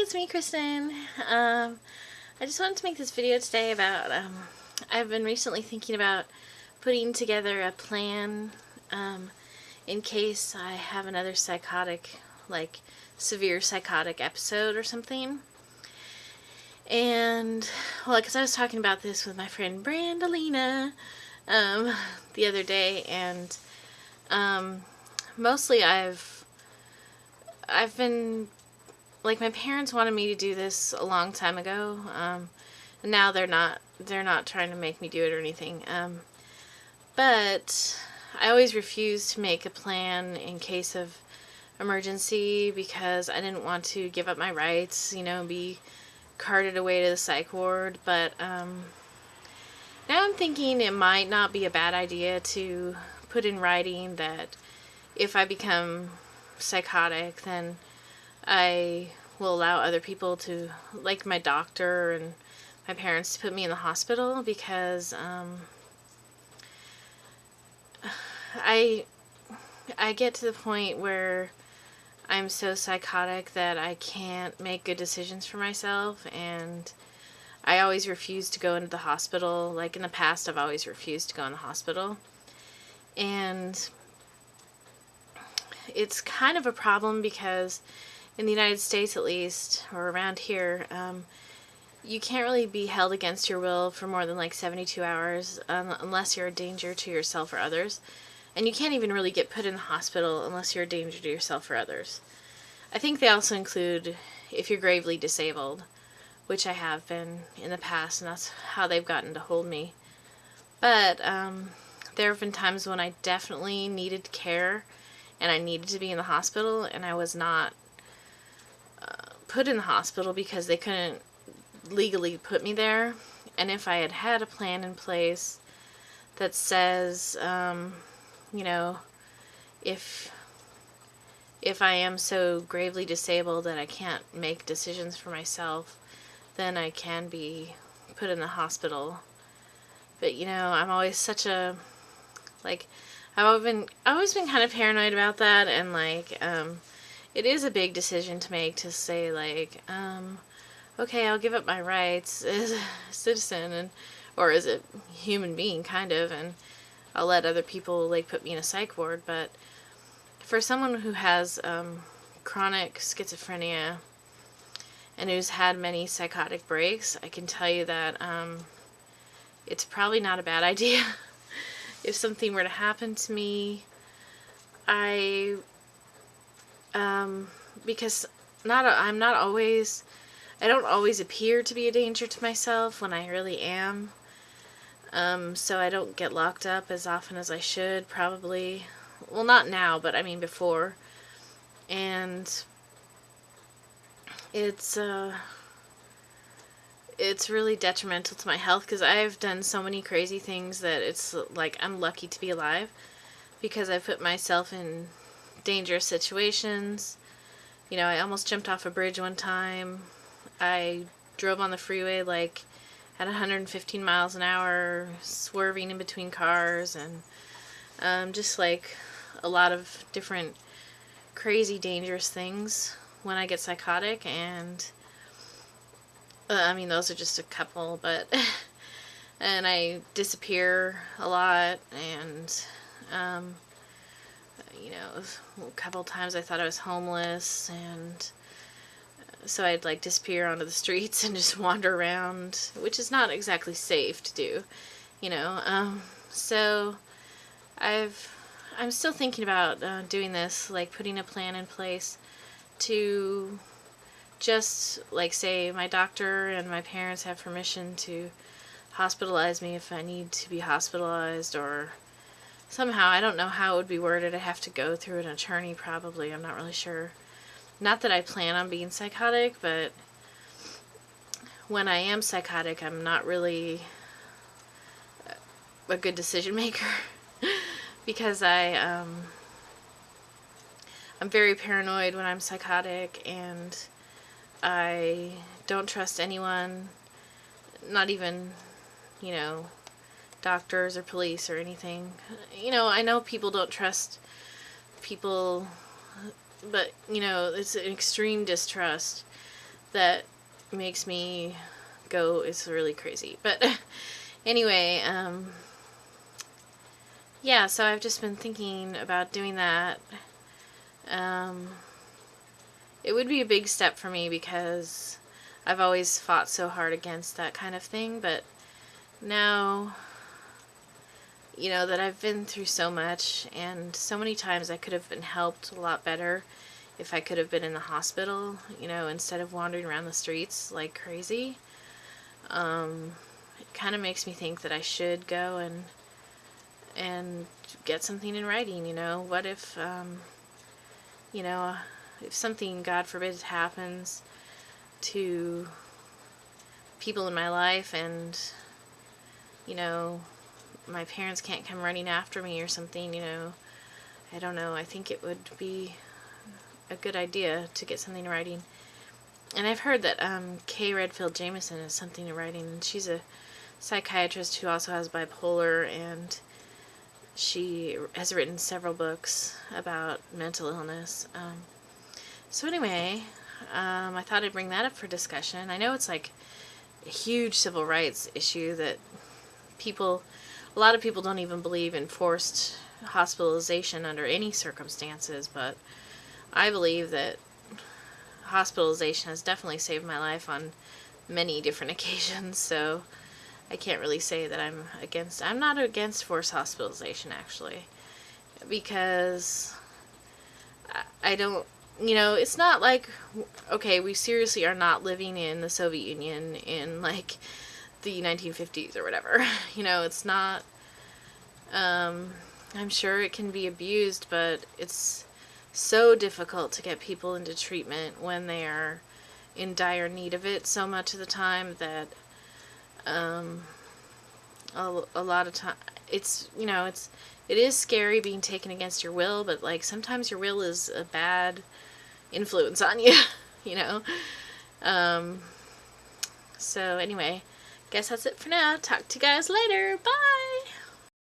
it's me, Kristen. I just wanted to make this video today about, I've been recently thinking about putting together a plan, in case I have another psychotic, like, severe psychotic episode or something. And, well, because I was talking about this with my friend Brandalina, the other day, and, mostly I've been, like, my parents wanted me to do this a long time ago, and now they're not trying to make me do it or anything, but I always refused to make a plan in case of emergency because I didn't want to give up my rights, be carted away to the psych ward, but, now I'm thinking it might not be a bad idea to put in writing that if I become psychotic, then I will allow other people to, like my doctor and my parents, to put me in the hospital because I get to the point where I'm so psychotic that I can't make good decisions for myself, and I always refuse to go into the hospital. Like in the past, I've always refused to go in the hospital, and it's kind of a problem because in the United States, at least, or around here, you can't really be held against your will for more than like 72 hours unless you're a danger to yourself or others. And you can't even really get put in the hospital unless you're a danger to yourself or others. I think they also include if you're gravely disabled, which I have been in the past, and that's how they've gotten to hold me. But there have been times when I definitely needed care and I needed to be in the hospital, and I was not put in the hospital because they couldn't legally put me there. And if I had had a plan in place that says, if I am so gravely disabled that I can't make decisions for myself, then I can be put in the hospital. But, I'm always such a, like, I've always been kind of paranoid about that, and, like, it is a big decision to make to say, like, okay, I'll give up my rights as a citizen, or as a human being, kind of, and I'll let other people, like, put me in a psych ward. But for someone who has chronic schizophrenia and who's had many psychotic breaks, I can tell you that it's probably not a bad idea. If something were to happen to me, because I don't always appear to be a danger to myself when I really am. So I don't get locked up as often as I should, probably. Well, not now, but I mean before. And it's really detrimental to my health because I've done so many crazy things that it's like I'm lucky to be alive because I put myself in dangerous situations. I almost jumped off a bridge one time. I drove on the freeway like at 115 miles an hour, swerving in between cars, and just like a lot of different crazy dangerous things when I get psychotic. And those are just a couple, but and I disappear a lot, and a couple times I thought I was homeless, and so I'd like disappear onto the streets and just wander around, which is not exactly safe to do, so I'm still thinking about doing this, like putting a plan in place to just, like, say my doctor and my parents have permission to hospitalize me if I need to be hospitalized, or somehow, I don't know how it would be worded. I'd have to go through an attorney probably, I'm not really sure. Not that I plan on being psychotic, but when I am psychotic, I'm not really a good decision maker because I'm very paranoid when I'm psychotic, and I don't trust anyone, not even, doctors or police or anything. I know people don't trust people, but, it's an extreme distrust that makes me go, it's really crazy. But anyway, yeah, so I've just been thinking about doing that. It would be a big step for me because I've always fought so hard against that kind of thing, but now, you know, that I've been through so much, and so many times I could have been helped a lot better if I could have been in the hospital, you know, instead of wandering around the streets like crazy. It kind of makes me think that I should go and get something in writing, you know. What if, you know, if something, God forbid, happens to people in my life and, you know, my parents can't come running after me or something, you know, I don't know, I think it would be a good idea to get something in writing. And I've heard that Kay Redfield Jamison has something in writing, and she's a psychiatrist who also has bipolar, and she has written several books about mental illness. So anyway, I thought I'd bring that up for discussion. I know it's like a huge civil rights issue that a lot of people don't even believe in forced hospitalization under any circumstances, but I believe that hospitalization has definitely saved my life on many different occasions, so I can't really say that I'm not against forced hospitalization, actually, because I don't, you know, it's not like, okay, we seriously are not living in the Soviet Union in, like, the 1950s or whatever, you know, it's not, I'm sure it can be abused, but it's so difficult to get people into treatment when they are in dire need of it so much of the time that, a lot of time, it's, you know, it is scary being taken against your will, but, like, sometimes your will is a bad influence on you, you know. So anyway, guess that's it for now. Talk to you guys later. Bye!